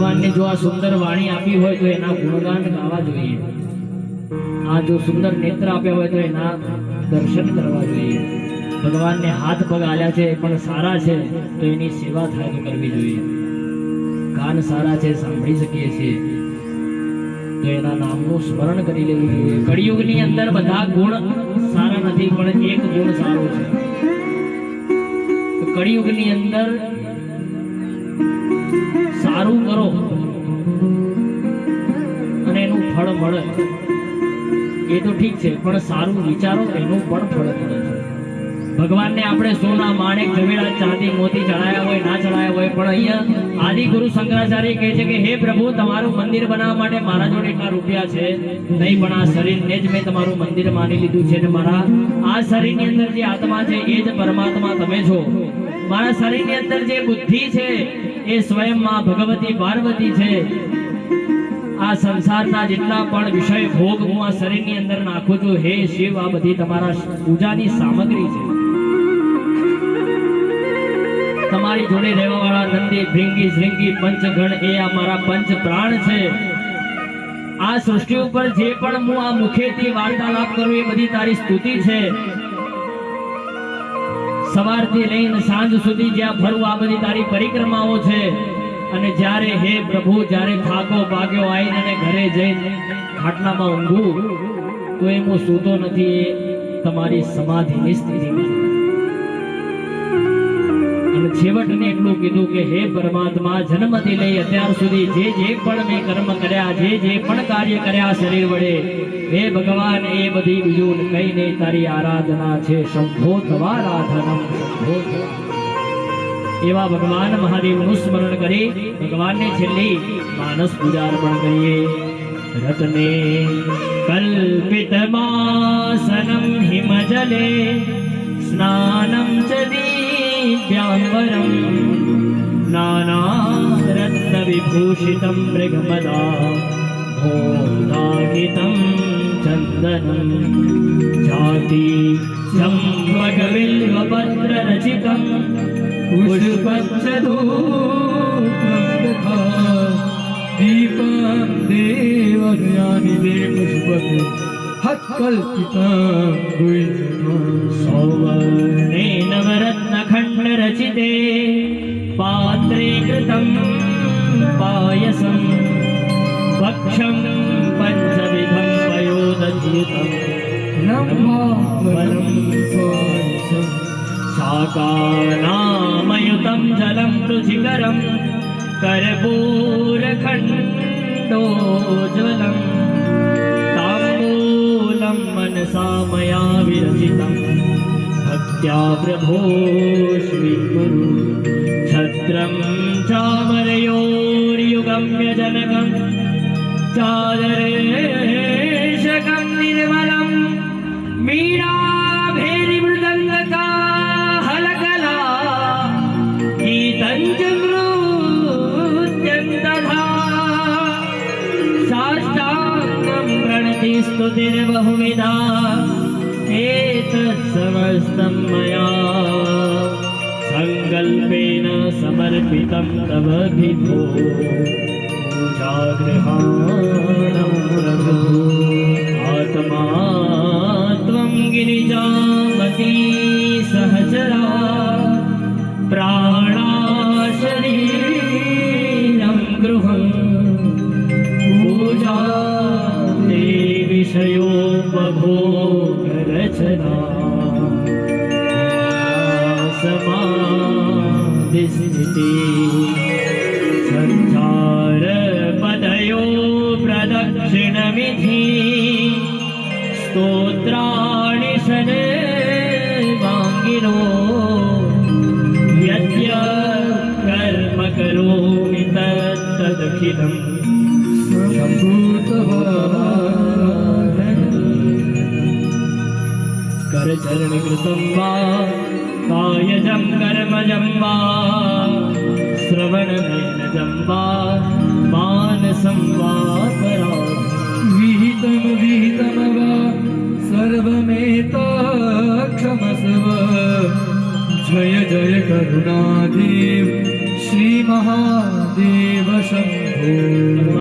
ભગવાનને જો આ સુંદર વાણી આપી હોય તો એના ગુણગાન ગાવા જોઈએ, આ જો સુંદર નેત્ર આપ્યા હોય તો એના દર્શન કરવા જોઈએ, ભગવાનને હાથ પગ આલ્યા છે પણ સારા છે તો એની સેવા થાય તો કરવી જોઈએ, કાન સારા છે સાંભળી શકીએ છીએ તો એના નામનું સ્મરણ કરી લેવું જોઈએ। કળિયુગની અંદર બધા ગુણ સારા નથી પણ એક ગુણ સારો છે। કળિયુગની અંદર સારું કરો અને એનું ફળ મળે એ તો ઠીક છે, પણ સારું વિચારો એનું પણ ફળ મળે છે। ભગવાનને આપણે સોના માણેક ઝવેરા ચાંદી મોતી ચડાયા હોય ના ચડાયા હોય, પણ અહીંયા આદિ ગુરુ શંકરાચાર્ય કહે છે કે હે પ્રભુ, તમારું મંદિર બનાવવા માટે મારા જોડે એટલા રૂપિયા છે નહીં, પણ આ શરીરને જ મેં તમારું મંદિર માની લીધું છે, અને મારા આ શરીરની અંદર જે આત્મા છે એ જ પરમાત્મા તમે છો। મારા શરીરની અંદર જે બુદ્ધિ છે એ સ્વયં માં ભગવતી પાર્વતી છે। આ સંસારના જેટલા પણ વિષય ભોગ હું આ શરીરની અંદર નાખું છું, હે શિવ, આ બધી તમારા પૂજાની સામગ્રી છે। તમારી જોડે રહેવા વાળા નંદી ભૃંગી શ્રીંગી પંચગણ એ આ મારા પંચ પ્રાણ છે। આ સૃષ્ટિ ઉપર જે પણ હું આ મુખેથી વાર્તાલાપ કરું એ બધી તારી સ્તુતિ છે। સવારથી લઈને સાંજ સુધી જ્યાં ફરું આ બધી તારી પરિક્રમાઓ છે। અને જ્યારે હે પ્રભુ, જ્યારે થાકો પાક્યો આવીને અને ઘરે જઈને ખાટલામાં ઊંઘું તો એ હું સૂતો નથી, એ તમારી સમાધિની સ્થિતિમાં। અને છેવટને એટલું કીધું કે હે પરમાત્મા, જન્મથી લઈ અત્યાર સુધી જે પણ મેં કર્મ કર્યા, જે પણ કાર્ય કર્યા શરીર વડે, હે ભગવાન, એ બધી બીજું કઈ નહીં, તારી આરાધના છે। શંભો તવારાધનમ શંભો એવા ભગવાન મહાદેવનું સ્મરણ કરી ભગવાનને છેલ્લી માનસ પૂજા અર્પણ કરીએ। રત્ને કલ્પિતમાસનમ હિમજલે સ્નાનમ ચ દિવ્યાંબરમ નાનારત્ન વિભૂષિતમ મૃગમદા ભોદાહિતમ ચંદનમ જાતિ ચંપકવિલ્વપત્ર રચિતમ दीपं देवज्ञानि पुष्पके हत्कल्पितं सौवर्णे नवरत्नखण्ड रचिते पात्रे कृतं पायसं भक्षं पञ्चविधं पयोदयुतं रम्भावरं पायसं शाकानामयुतं जलं रुचिकरं कर्पूरखण्डोज्ज्वलं ताम्बूलं मनसा मया विरचितं भक्त्या प्रभो श्रीकुरु। छत्रं चामरयोर्युगम्यजनकं चादरेशकं निर्मलं मीरा स्तुतिर्बहुविधा एतत्समस्तं मया संकल्पेन समर्पितं तव विभो पूजागृहाणं प्रभु। आत्मा त्वं गिरिजामती सहचरा प्राणा शरीरं गृहं पूजा विषयोपभोगरचना समाधिस्थिति संसारपदयो प्रदक्षिणविधि स्तोत्राणि सर्वाङ्गिनो यद्य कर्म करोमि तत्तदखिलं करचरणकृतं वा कायजं कर्मजं वा श्रवणनयनजं वा मानसं वा विहितं वा सर्वमेतत्क्षमस्व। जय जय करुणाधीव श्री महा દેવ શંભો